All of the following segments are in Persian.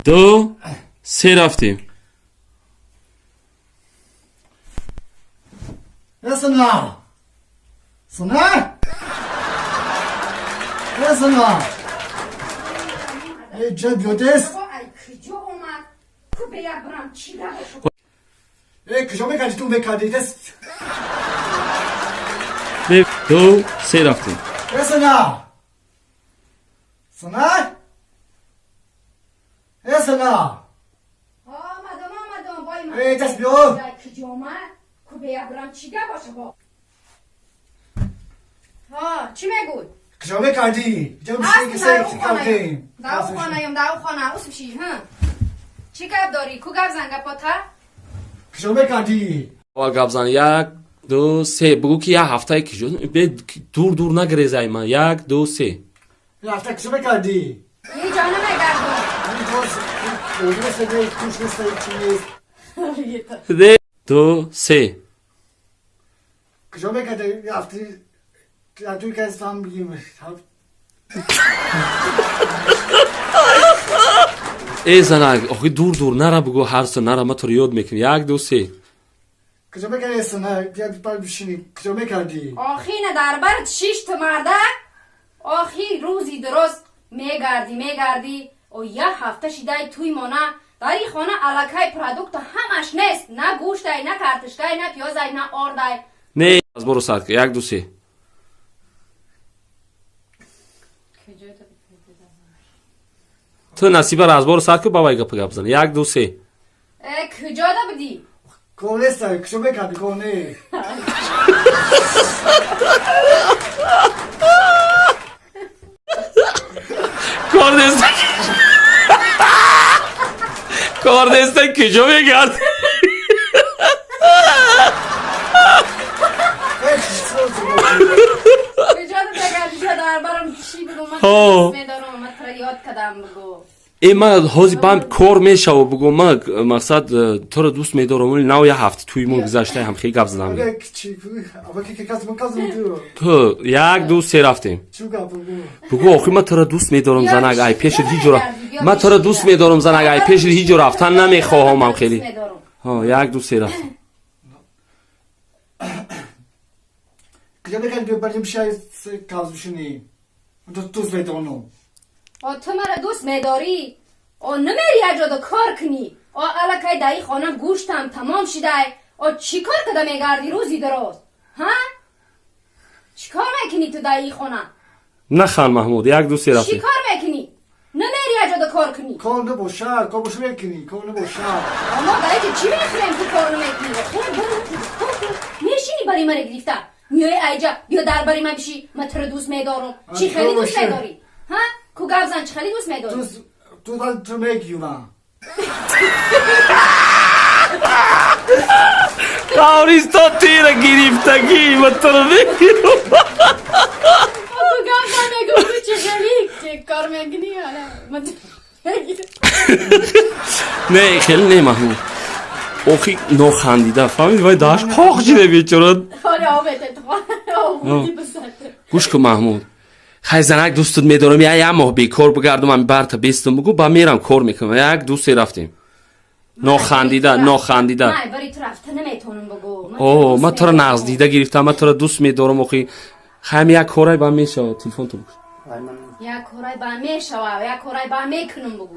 دو سه رفتیم. سنا سنا سنا ای جا بیودست کجا اومد تو بیا برم چی داشت ای کجا میکردی تو میکردی دست دو سه رفتیم. سنا سنا سنا آمدم بای من ای دست بیو کجا اومد تو بیا برم چی باشه با ها چی میگوی کجا میکردی کجا خانه داو خانه اوس بشی ها چی گپ داری کو گپ زنگ پاتا کجا میکردی اول گپ زن. یک دو سه بگو که یه هفته کجا دور نگریزای من. یک دو سه رفته کجا میکردی یه جانه میگردم دو سه کجا میکردی رفتی توی که از فهم بگیم ای زنک آخی دور نره بگو هر سه نره ما تو رو یاد میکنی. یک دو سه کجا میکردی سنا بیا بر بشینی کجا میکردی آخی نه در برد شیشت مرده آخی روزی درست میگردی و یه هفته شیدای توی مانه در این خانه علاکای پرادکت همش نیست نه گوشتای نه کارتشکای نه پیازای نه آردای نه از برو سرک. یک دو سه تو نصیبه را از برو سرک بابای گپ گپ زن. یک دو سه کجا دا بدی کونه سای کجا میکردی کونه کاردستان کجا میگرد کجا دا بگردی در برم چی بگو من میدارم من ترا یاد کدم بگو ای من حاضی بام کار میشه و بگو من مقصد تو رو دوست میدارم ولی نو یه هفته توی ما گذشته هم خیلی گپ زدم. تو یک دو سه رفتیم. بگو آخی من تو رو دوست میدارم زنگ ای پیش هیچ جور من تو رو دوست میدارم زنگ ای پیش هیچ جور رفتن نمیخواهم هم خیلی ها. یک دو سه رفتیم. کجا میکردی بریم شاید کاز بشینی دوست میدارم تو مرا دوست میداری او نمیری اجادا کار کنی او علاکای دایی خانه گوشتم تمام شده او چی کار کده میگردی روزی درست ها چی کار میکنی تو دایی خانه نه خان محمود. یک دو سه چی رفتیم. کار میکنی نمیری اجادا کار کنی کار نباشه کار باشه میکنی کار نباشه اما دایی که چی میخوریم تو کار نمیکنی خیلی برو میشینی بری من گرفته میای ایجا بیا در بری من بشی من تو رو دوست میدارم چی خیلی دوست میداری ها کو گپ زن چی خیلی دوست میداری تو میگی من کاریستا تیر گرفتگی من تو رو بگیرم. تو گپ زن میگو چی خیلی چی کار میکنی من نه خیلی نه محمود آخی نخندیده فهمید وای داشت پاک شده بیچاره. حالا آبته تو گوش کن محمود خیلی زنک دوستت میدارم یه ماه بیکار بگردم من برتا بیستم بگو با میرم کار میکنم. یک دو سه رفتیم. نخندیده نه بری تو رفته نمیتونم بگو اوه من تو رو نغز دیده گرفتم من تو رو دوست میدارم آخی خیلی یک کارای با میشه تلفن تو بگو یک کارای با میشه و یک کارای با میکنم بگو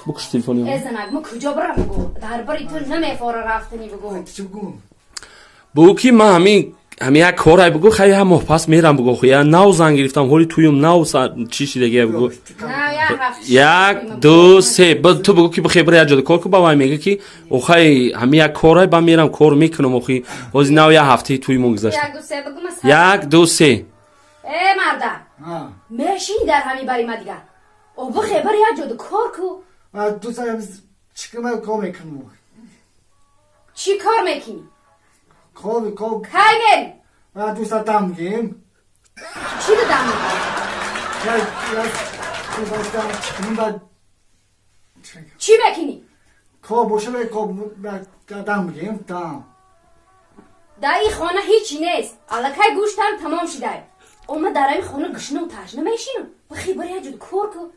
بکش تلفنی ازنک ما کجا برم بگو در بری تو نمیفاره رفتنی بگو بگو که من همین یک کارای بگو خیلی هم ماه پس میرم بگو خیلی نو زنگ گرفتم هولی تویم نو چی شده بگو یک دو سه تو بگو که بخیر برای اجاده کار که با من میگه که اوخی همین یک کارای با میرم کار میکنم اوخی وزی نو یه هفته توی من گذشت. یک دو سه ای مرده میشینی در همین بری ما دیگه او بخیر برای اجاده کار کو من دوست دارم چیکار کار میکنم چی کار میکنی کار کی میری من دوست دارم گیم چی رو دم چی بکنی کار باشه به کار دم گیم در این خانه هیچی نیست علاکه گوشتم تمام شده اومد در این خانه گشنه و تشنه میشینم بخی بری اجود کار کو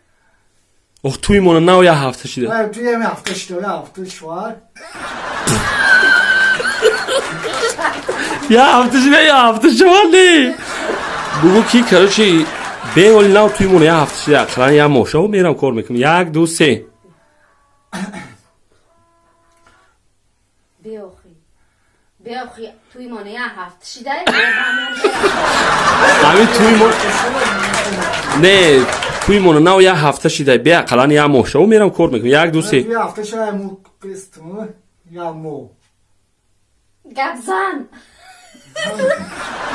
اوه توی مونه نو یه هفته شده نه توی همه هفته شده هفته شوهر یه هفته شده یه هفته شوالی بگو کی کرچی به ولی نو توی مونه یه هفته شده اقلا یه موشه و میرم کار میکنم 1 2 3 بیاخی توی مونه یه هفته شده همین توی مونه نه توی مونه نو یه هفته شده به اقلا یه موشه و میرم کار میکنم 1 2 3 توی هفته شده مو قسطمو یا مو گبزن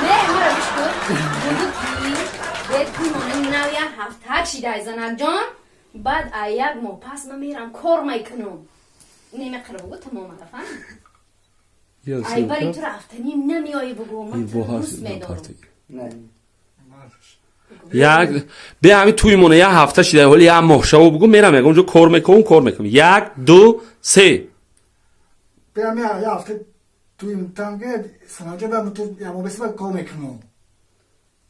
نه مرا بیش کن بگو کی به توی مونه نو یه هفته شده زنک جان بعد یک ماه پس من میرم کار میکنم نمیقره بگو تمام رفن ای بری تو رفتنی نمیایی بگو من تروس میدارم یک به همین توی مونه یه هفته شده ولی یه ماه شو بگو میرم یک اونجا کار میکنم 1 2 3 بیام یه هفته توی تنگه سنجا برم تو یه مو بسیم کار میکنم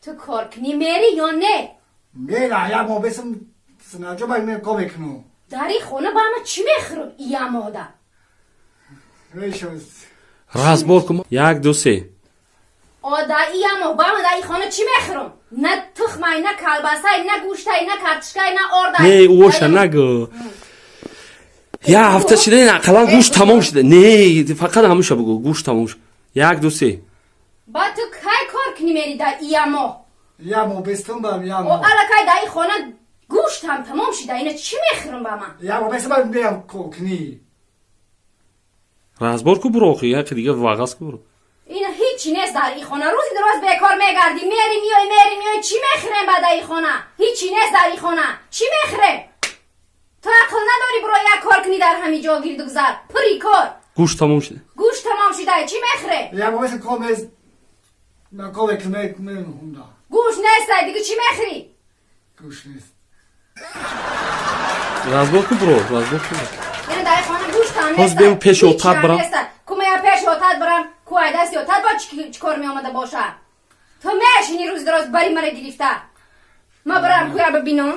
تو کار کنی میری یا نه میره یه مو بسیم سنجا برم کار میکنم داری خونه با همه چی میخورم یه ماده ریشوز راز بار کن 1 2 3 آدایی اما با همه دایی خونه چی میخورم نه تخمای نه کلباسای نه گوشتای نه کرتشکای نه آردای نه اوشا نگو یه هفته شده نه اقلا گوش تمام شده نه فقط همیشه بگو گوش تمام شده 1 2 3 با تو کی کار کنی میری در ایما یه مو بستم برم یه او مو الکای دایی خونه گوشت هم تمام شده اینه چی میخورم با من یه مو بستم برم بیام کوکنی راز بار کو برو خی یک دیگه واقعا کو برو این هیچی نیست در این خونه روزی دراز بیکار میگردی میری میای چی میخورم بعد این خونه هیچی نیست در این خونه چی میخورم تو عقل نداری برو یک کار کنی در همین جا گیرد و گذر پری کار گوش تمام شده گوشت تمام شده چی میخوره یه مو بستم کامیز من کار میکنم هوندا گوش نیست دیگه چی میخوری گوش نیست راز بار کو برو راز بار کو یعنی در این خانه گوشت هم باز نیست بیم پیش اتاق برم. کمه یا پیش اتاق برم کوه دستی اتاق با چی کار می آمده باشه تو میشینی روز دراز بری مرا گرفته ما برم کوه ببینم